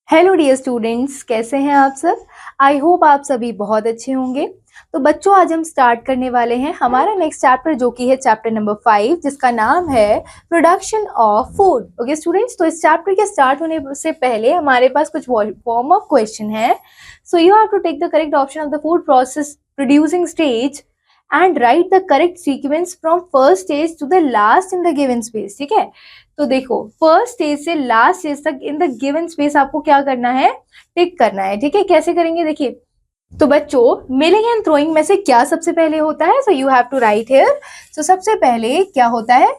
Hello dear students, कैसे हैं आप सब। आई होप आप सभी बहुत अच्छे होंगे। तो बच्चों, आज हम स्टार्ट करने वाले हैं हमारा नेक्स्ट चैप्टर, जो कि है चैप्टर नंबर 5, जिसका नाम है production of food. Okay students, तो इस चैप्टर के स्टार्ट होने से पहले हमारे पास कुछ फॉर्म ऑफ क्वेश्चन है। So you have to take the correct option of the food process producing stage and write the correct sequence from first stage to the last in the given space. ठीक है, तो देखो first stage से last stage तक in the given space आपको क्या करना है, टिक करना है। ठीक है, कैसे करेंगे देखिए। तो बच्चों, मिलिंग एंड थ्रोइंग में से क्या सबसे पहले होता है? So you have to write here. So सबसे पहले क्या होता है?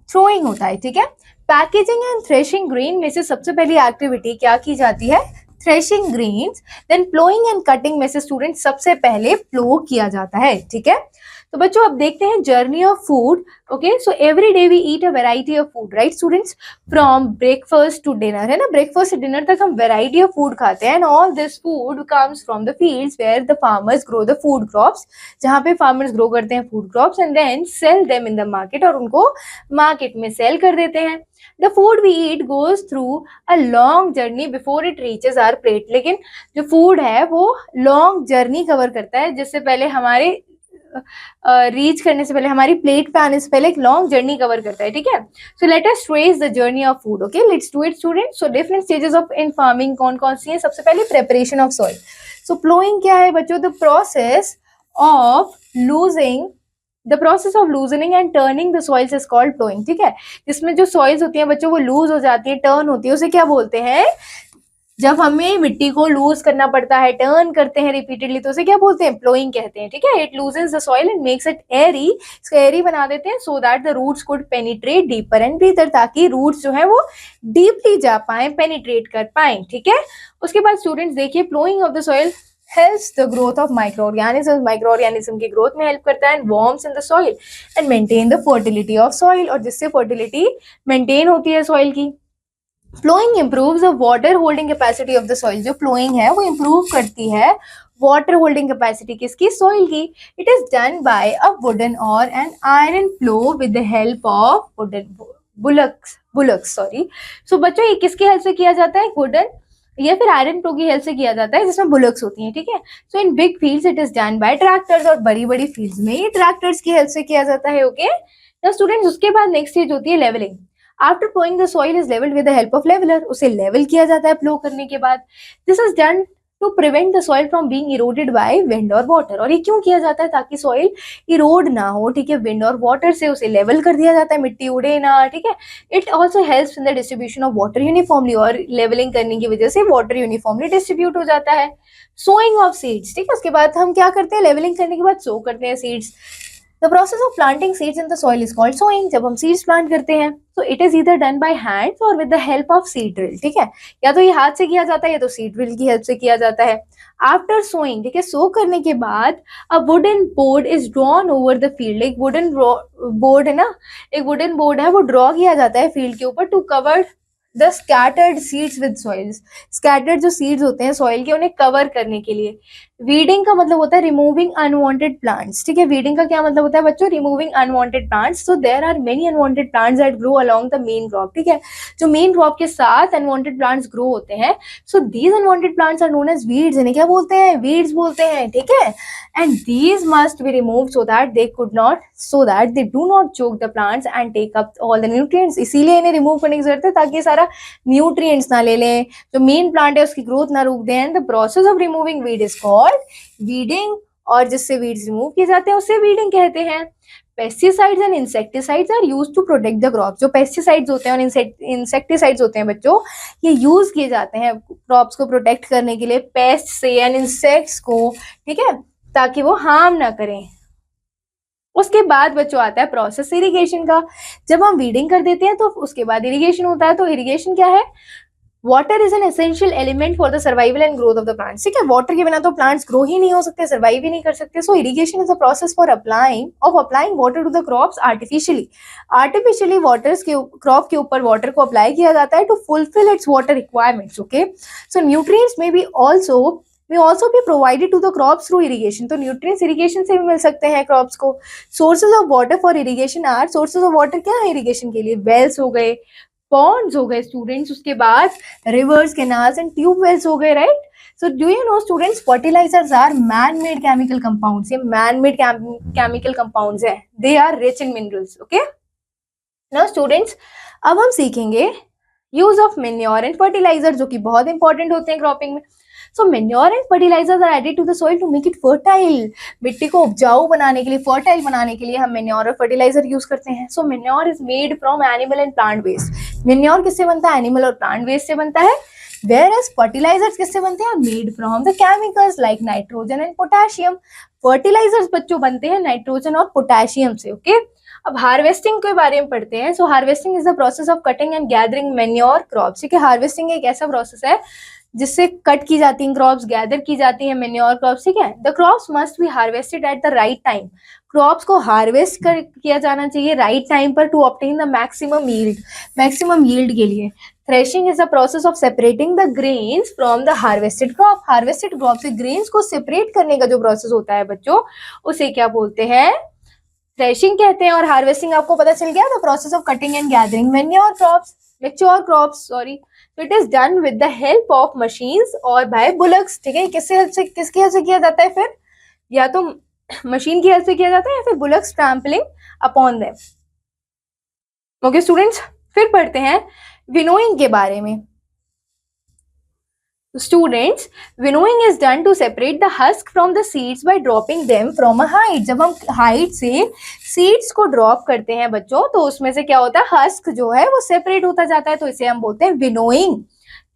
थ्रोइंग होता है। ठीक है, पैकेजिंग एंड थ्रेशिंग ग्रेन में से सबसे पहली एक्टिविटी क्या की जाती है? Threshing grains. Then ploughing and cutting में से स्टूडेंट सबसे पहले प्लो किया जाता है। ठीक है, तो बच्चों अब देखते हैं journey of food. Okay, so every day we eat a variety of food, right students, from breakfast to dinner, है ना। ब्रेकफास्ट से डिनर तक हम वेराइटी ऑफ फूड खाते हैं and all this food comes from the fields where the farmers grow the food crops, जहाँ पे farmers grow करते हैं food crops and then sell them in the market, और उनको मार्केट में सेल कर देते हैं। The food we eat goes through a long journey before it reaches our plate. लेकिन जो फूड है वो लॉन्ग जर्नी कवर करता है, जिससे पहले हमारे रीच करने से पहले, हमारी प्लेट पे आने से पहले एक लॉन्ग जर्नी कवर करता है। ठीक है, so let us trace the journey of food. Okay, let's do it student. So different stages of in farming कौन कौन सी है? सबसे पहले preparation of soil. So ploughing क्या है बच्चों? The process of losing the process of loosening and turning the soils is called ploughing. ठीक है, जिसमें जो सॉइल्स होती हैं बच्चों वो लूज हो जाती है, टर्न होती है, उसे क्या बोलते हैं? जब हमें मिट्टी को लूज करना पड़ता है, टर्न करते हैं रिपीटेडली, तो उसे क्या बोलते हैं? प्लोइंग कहते हैं। ठीक है, it looses the soil and makes it airy. इसको एरी बना देते हैं so that the roots could penetrate deeper and breather, ताकि रूट्स जो है वो डीपली जा पाए, पेनिट्रेट कर पाए। ठीक है, उसके बाद स्टूडेंट्स देखिए, ploughing of the soil helps the growth of micro organism. Micro organism की ग्रोथ में हेल्प करता है and worms in the soil and maintain the fertility of soil, और जिससे फर्टिलिटी मेंटेन होती है सॉइल की। Ploughing improves the water holding capacity of the soil. जो फ्लोइंग है वो इम्प्रूव करती है वाटर होल्डिंग कैपेसिटी किसकी? सॉइल की। It is done by a wooden और N iron plough with the help of wooden bullocks sorry. So बच्चों, ये किसकी हेल्प से किया जाता है? वुडन या फिर आयरन प्लो की हेल्प से किया जाता है, जिसमें बुलक्स होती हैं। ठीक है, so in big fields it is done by tractors, और बड़ी बड़ी फील्ड्स में ये ट्रैक्टर्स की हेल्प से किया जाता है। ओके नाउ स्टूडेंट्स, उसके बाद नेक्स्ट स्टेज होती है levelling. After ploughing the soil is levelled with the help of leveller. उसे लेवल किया जाता है प्लो करने के बाद। This is done to prevent the soil from being eroded by wind और वाटर। और ये क्यों किया जाता है? ताकि सॉइल इरोड ना हो। ठीक है, विंड और वाटर से उसे लेवल कर दिया जाता है, मिट्टी उड़े ना। ठीक है, it also helps in the distribution of water uniformly, और लेवलिंग करने की वजह से वाटर यूनिफॉर्मली डिस्ट्रीब्यूट हो जाता है। Sowing of seeds. ठीक है, उसके बाद हम क्या करते हैं? लेवलिंग करने के बाद सो करते हैं seeds. The process of planting seeds in the soil is called sowing. जब हम seeds plant करते हैं तो it is either done by hands or with the help of seed drill. ठीक है, या तो ये हाथ से किया जाता है या तो seed drill की हेल्प से किया जाता है। After sowing, ठीक है, सो करने के बाद a wooden board is drawn over the field. एक wooden board है ना, एक wooden board है, वो draw किया जाता है फील्ड के ऊपर to cover the scattered seeds with soils. Scattered जो सीड्स होते हैं सॉइल के, उन्हें कवर करने के लिए। वीडिंग का मतलब होता है रिमूविंग अनवांटेड प्लांट्स। ठीक है, वीडिंग का क्या मतलब होता है बच्चों? Removing unwanted plants. So there are many unwanted plants that grow along the main crop. ठीक है, जो मेन क्रॉप के साथ अनवांटेड प्लांट्स ग्रो होते हैं, so these unwanted plants are known as weeds. इन्हें क्या बोलते हैं? वीड्स बोलते हैं। ठीक है, and these must be removed so that they do not choke the plants and take up all the nutrients. इसीलिए इन्हें रिमूव करने की जरूरत है, ताकि सारा न्यूट्रिएंट्स ना ले लें, जो मेन प्लांट है उसकी ग्रोथ ना रोक दें। And the process of removing weed is called weeding, और जिससे वीड्स रिमूव किए जाते हैं उसे वीडिंग कहते हैं। Pesticides and insecticides are used to protect the crops. जो पेस्टिसाइड्स होते हैं और इंसेक्टिसाइड्स होते हैं बच्चों, ये यूज किए जाते हैं क्रॉप्स को प्रोटेक्ट करने के लिए पेस्ट से एंड इंसेक्ट्स को। ठीक है, ताकि वो हार्म ना करें। उसके बाद बच्चों आता है प्रोसेस इरिगेशन का। जब हम वीडिंग कर देते हैं तो उसके बाद इरिगेशन होता है। तो इरिगेशन क्या है? Water is an essential element for the survival and growth of the plants. ठीक है, वाटर के बिना तो प्लांट्स ग्रो ही नहीं हो सकते, सर्वाइव ही नहीं कर सकते। So irrigation is a process for applying water to the crops artificially waters के क्रॉप के ऊपर वाटर को अप्लाई किया जाता है to fulfil its water requirements. Okay, so nutrients may also be provided to the crops through irrigation. तो nutrients irrigation से भी मिल सकते हैं क्रॉप्स को। Sources of water for irrigation are, sources of water क्या है इरिगेशन के लिए? वेल्स हो गए, पॉन्ड्स हो गए स्टूडेंट्स, उसके बाद रिवर्स, कैनाल्स एंड ट्यूबवेल्स हो गए, right. So do you know students, fertilisers are man made chemical compounds, ये मैन मेड केमिकल कंपाउंड्स है, they are rich in minerals, okay. Now students, अब हम सीखेंगे use of manure and fertiliser, जो कि बहुत इंपॉर्टेंट होते हैं क्रॉपिंग में। So manure and fertilisers are added to the soil to make it fertile, मिट्टी को उपजाऊ बनाने के लिए, फर्टाइल बनाने के लिए हम मेन्योर और फर्टिलाइजर यूज करते हैं। So manure is made from animal and plant waste. Manure किससे बनता है? एनिमल और प्लांट वेस्ट से बनता है। Whereas fertilizers किससे बनते हैं? Made from the chemicals like nitrogen and potassium. Fertilizers बच्चों बनते हैं नाइट्रोजन और पोटेशियम से, ओके। अब हार्वेस्टिंग के बारे में पढ़ते हैं। So harvesting is the process of cutting and gathering manure crops, ठीक है। हार्वेस्टिंग एक ऐसा प्रोसेस है जिससे कट की जाती हैं क्रॉप्स, गैदर की जाती है मेन्योर क्रॉप्स, ठीक है। The crops must be harvested at the right time, crops को हार्वेस्ट किया जाना चाहिए राइट टाइम पर to obtain the maximum yield, maximum yield के लिए। Threshing is the process of separating the grains from the harvested crop, harvested crop से grains को separate करने का जो प्रोसेस होता है बच्चों, उसे क्या बोलते हैं? थ्रेशिंग कहते हैं। और हार्वेस्टिंग आपको पता चल गया, the process of cutting and gathering manure crops, mature crops, sorry. So it is done with the help of machines और by bullocks, ठीक है। किसकी हेल्प से किया जाता है फिर? या तो मशीन की हेल्प से किया जाता है या फिर bullocks trampling upon them, okay students. फिर पढ़ते हैं विनोइंग के बारे में। Students, winnowing is done to separate the husk from the seeds by dropping them from a height. जब हम हाइट से सीड्स को ड्रॉप करते हैं बच्चों, तो उसमें से क्या होता है? हस्क जो है वो सेपरेट होता जाता है, तो इसे हम बोलते हैं विनोइंग,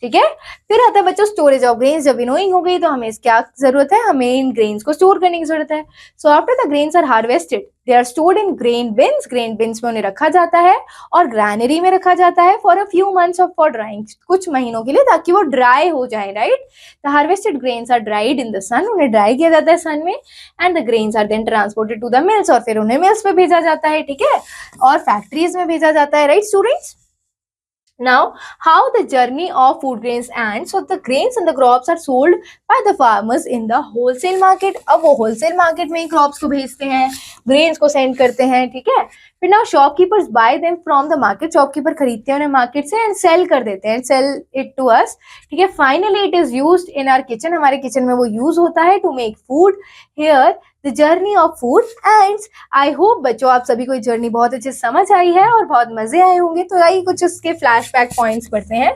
ठीक है। फिर आता है बच्चों स्टोरेज ऑफ ग्रेन्स। जब विनोइंग हो गई तो हमें क्या जरूरत है? हमें इन ग्रेन्स को स्टोर करने की जरूरत है। So after the grains are harvested, they are stored in grain bins, grain bins में उन्हें रखा जाता है और ग्रैनरी में रखा जाता है for a few months of for drying, कुछ महीनों के लिए, ताकि वो ड्राई हो जाए, right. The harvested grains are dried in the sun, उन्हें ड्राई किया जाता है सन में, and the grains are then transported to the mills, और फिर उन्हें मिल्स पे भेजा जाता है, ठीक है, और फैक्ट्रीज में भेजा जाता है, right students. Now, how the journey of food grains ends? So the grains and the crops are sold by the farmers in the wholesale market. अब वो wholesale market में ही crops को भेजते हैं, grains को send करते हैं, ठीक है। फिर now shopkeepers buy them from the market, shopkeeper खरीदते हैं उन्हें market से and sell कर देते हैं, sell it to us, ठीक है। Finally it is used in our kitchen, हमारे kitchen में वो use होता है to make food. Here the journey of food ends. I hope बच्चों आप सभी को ये जर्नी बहुत अच्छे से समझ आई है और बहुत मजे आए होंगे। तो आइए कुछ इसके फ्लैशबैक पॉइंट्स पढ़ते हैं।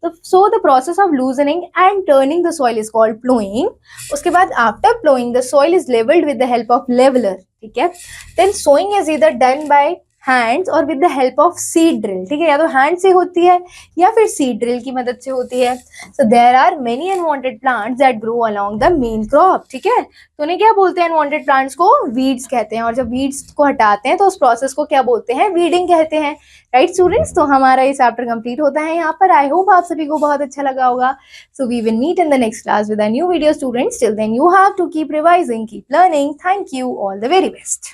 तो so the process of loosening and turning the soil is called ploughing. उसके बाद after ploughing the soil is levelled with the help of leveller, ठीक है। Then sowing is either done by hands और with the help of seed drill, ठीक है, या तो hand से होती है या फिर सीड ड्रिल की मदद से होती है। So there are many unwanted plants that grow along the main crop, ठीक है। तो उन्हें क्या बोलते हैं? अनवांटेड प्लांट्स को वीड्स कहते हैं, और जब वीड्स को हटाते हैं तो उस प्रोसेस को क्या बोलते हैं? वीडिंग कहते हैं, राइट स्टूडेंट्स। तो हमारा ये चैप्टर कंप्लीट होता है यहाँ पर। आई होप आप सभी को बहुत अच्छा लगा होगा। So we will meet in the next class with a new video students. Till then you have to keep revising, keep learning. Thank you, all the very best.